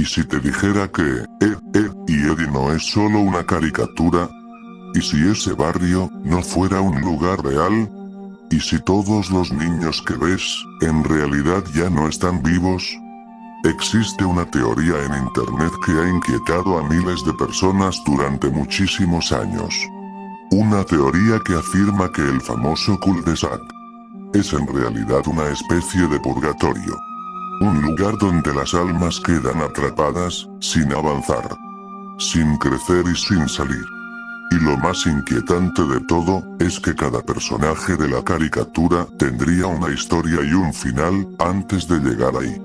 si te dijera que, y Eddie no es solo una caricatura? ¿Y si ese barrio no fuera un lugar real? ¿Y si todos los niños que ves, en realidad ya no están vivos? Existe una teoría en internet que ha inquietado a miles de personas durante muchísimos años. Una teoría que afirma que el famoso cul-de-sac es en realidad una especie de purgatorio. Un lugar donde las almas quedan atrapadas, sin avanzar, sin crecer y sin salir. Y lo más inquietante de todo, es que cada personaje de la caricatura tendría una historia y un final, antes de llegar ahí.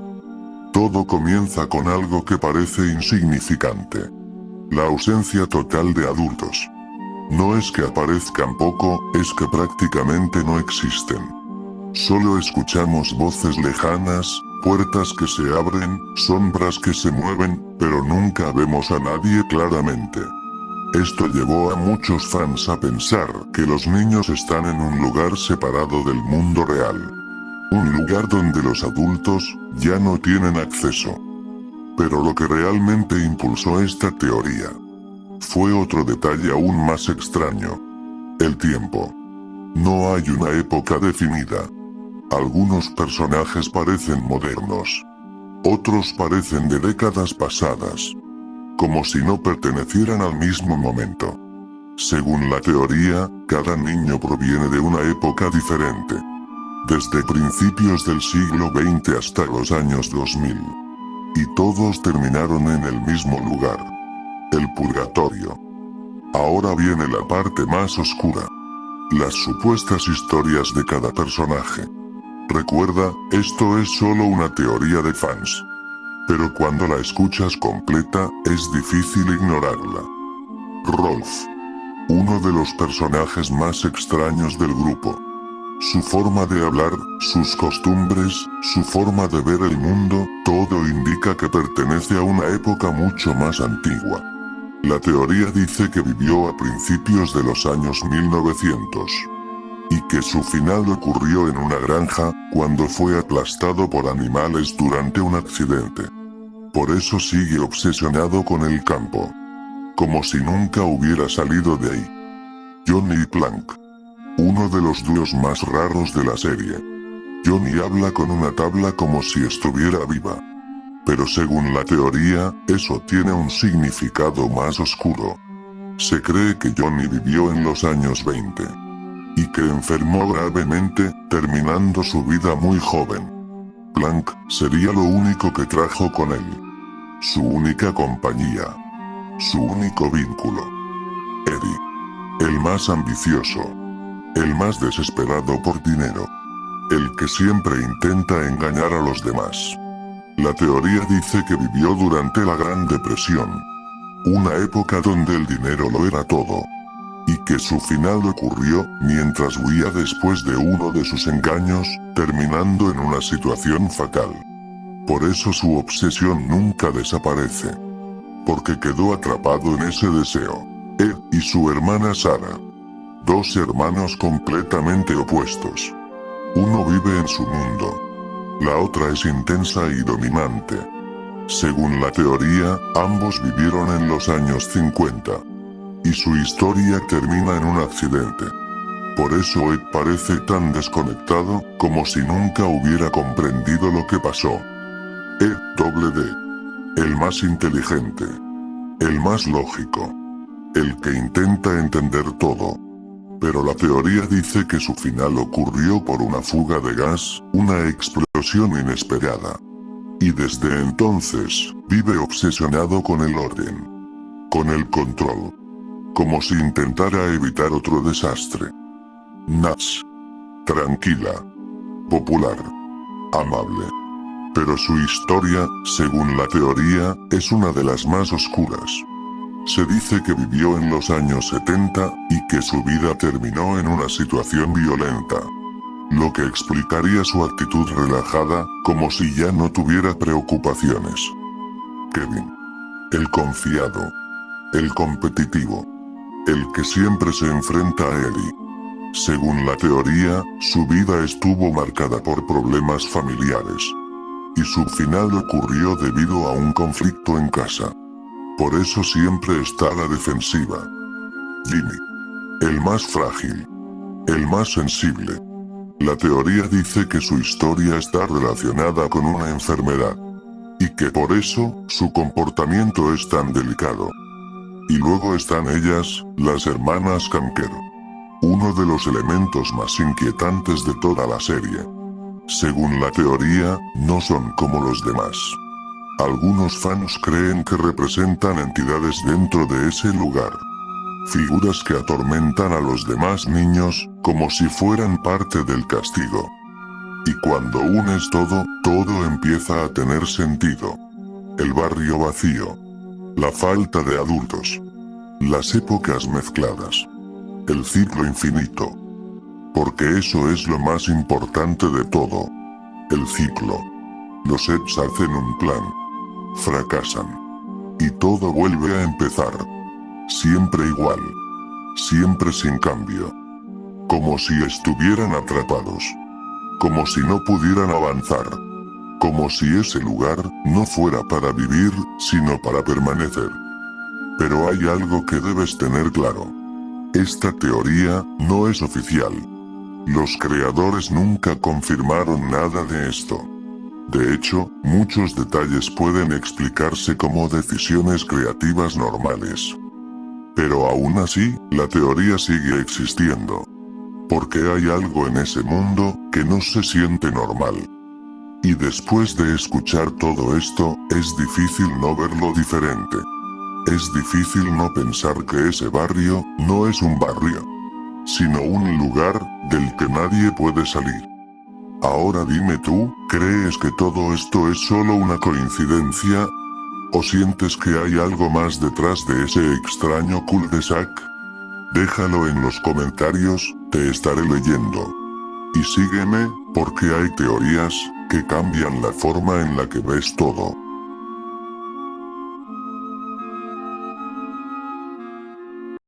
Todo comienza con algo que parece insignificante. La ausencia total de adultos. No es que aparezcan poco, es que prácticamente no existen. Solo escuchamos voces lejanas, puertas que se abren, sombras que se mueven, pero nunca vemos a nadie claramente. Esto llevó a muchos fans a pensar que los niños están en un lugar separado del mundo real. Un lugar donde los adultos ya no tienen acceso. Pero lo que realmente impulsó esta teoría fue otro detalle aún más extraño. El tiempo. No hay una época definida. Algunos personajes parecen modernos. Otros parecen de décadas pasadas. Como si no pertenecieran al mismo momento. Según la teoría, cada niño proviene de una época diferente. Desde principios del siglo XX hasta los años 2000. Y todos terminaron en el mismo lugar. El purgatorio. Ahora viene la parte más oscura. Las supuestas historias de cada personaje. Recuerda, esto es solo una teoría de fans. Pero cuando la escuchas completa, es difícil ignorarla. Rolf. Uno de los personajes más extraños del grupo. Su forma de hablar, sus costumbres, su forma de ver el mundo, todo indica que pertenece a una época mucho más antigua. La teoría dice que vivió a principios de los años 1900. Y que su final ocurrió en una granja, cuando fue aplastado por animales durante un accidente. Por eso sigue obsesionado con el campo. Como si nunca hubiera salido de ahí. Johnny y Plank. Uno de los dúos más raros de la serie. Johnny habla con una tabla como si estuviera viva. Pero según la teoría, eso tiene un significado más oscuro. Se cree que Johnny vivió en los años 20. Y que enfermó gravemente, terminando su vida muy joven. Plank sería lo único que trajo con él. Su única compañía. Su único vínculo. Eddie. El más ambicioso. El más desesperado por dinero. El que siempre intenta engañar a los demás. La teoría dice que vivió durante la Gran Depresión. Una época donde el dinero lo era todo. Y que su final ocurrió mientras huía después de uno de sus engaños, terminando en una situación fatal. Por eso su obsesión nunca desaparece. Porque quedó atrapado en ese deseo. Ed y su hermana Sarah. Dos hermanos completamente opuestos. Uno vive en su mundo. La otra es intensa y dominante. Según la teoría, ambos vivieron en los años 50. Y su historia termina en un accidente. Por eso Ed parece tan desconectado, como si nunca hubiera comprendido lo que pasó. EWD. El más inteligente. El más lógico. El que intenta entender todo. Pero la teoría dice que su final ocurrió por una fuga de gas, una explosión inesperada. Y desde entonces, vive obsesionado con el orden. Con el control. Como si intentara evitar otro desastre. Nats. Tranquila. Popular. Amable. Pero su historia, según la teoría, es una de las más oscuras. Se dice que vivió en los años 70, y que su vida terminó en una situación violenta. Lo que explicaría su actitud relajada, como si ya no tuviera preocupaciones. Kevin. El confiado. El competitivo. El que siempre se enfrenta a Eddie. Según la teoría, su vida estuvo marcada por problemas familiares. y su final ocurrió debido a un conflicto en casa. Por eso siempre está a la defensiva. Jimmy. El más frágil. El más sensible. La teoría dice que su historia está relacionada con una enfermedad. Y que por eso, su comportamiento es tan delicado. Y luego están ellas, las hermanas Kanker. Uno de los elementos más inquietantes de toda la serie. Según la teoría, no son como los demás. Algunos fans creen que representan entidades dentro de ese lugar. Figuras que atormentan a los demás niños, como si fueran parte del castigo. Y cuando unes todo, todo empieza a tener sentido. El barrio vacío. La falta de adultos. Las épocas mezcladas. El ciclo infinito. Porque eso es lo más importante de todo. El ciclo. Los Eds hacen un plan. Fracasan. Y todo vuelve a empezar. Siempre igual. Siempre sin cambio. Como si estuvieran atrapados. Como si no pudieran avanzar. Como si ese lugar no fuera para vivir, sino para permanecer. Pero hay algo que debes tener claro. Esta teoría no es oficial. Los creadores nunca confirmaron nada de esto. De hecho, muchos detalles pueden explicarse como decisiones creativas normales. Pero aún así, la teoría sigue existiendo. Porque hay algo en ese mundo que no se siente normal. Y después de escuchar todo esto, es difícil no verlo diferente. Es difícil no pensar que ese barrio no es un barrio, sino un lugar del que nadie puede salir. Ahora dime tú, ¿crees que todo esto es solo una coincidencia? ¿O sientes que hay algo más detrás de ese extraño cul-de-sac? Déjalo en los comentarios, te estaré leyendo. Y sígueme, porque hay teorías que cambian la forma en la que ves todo.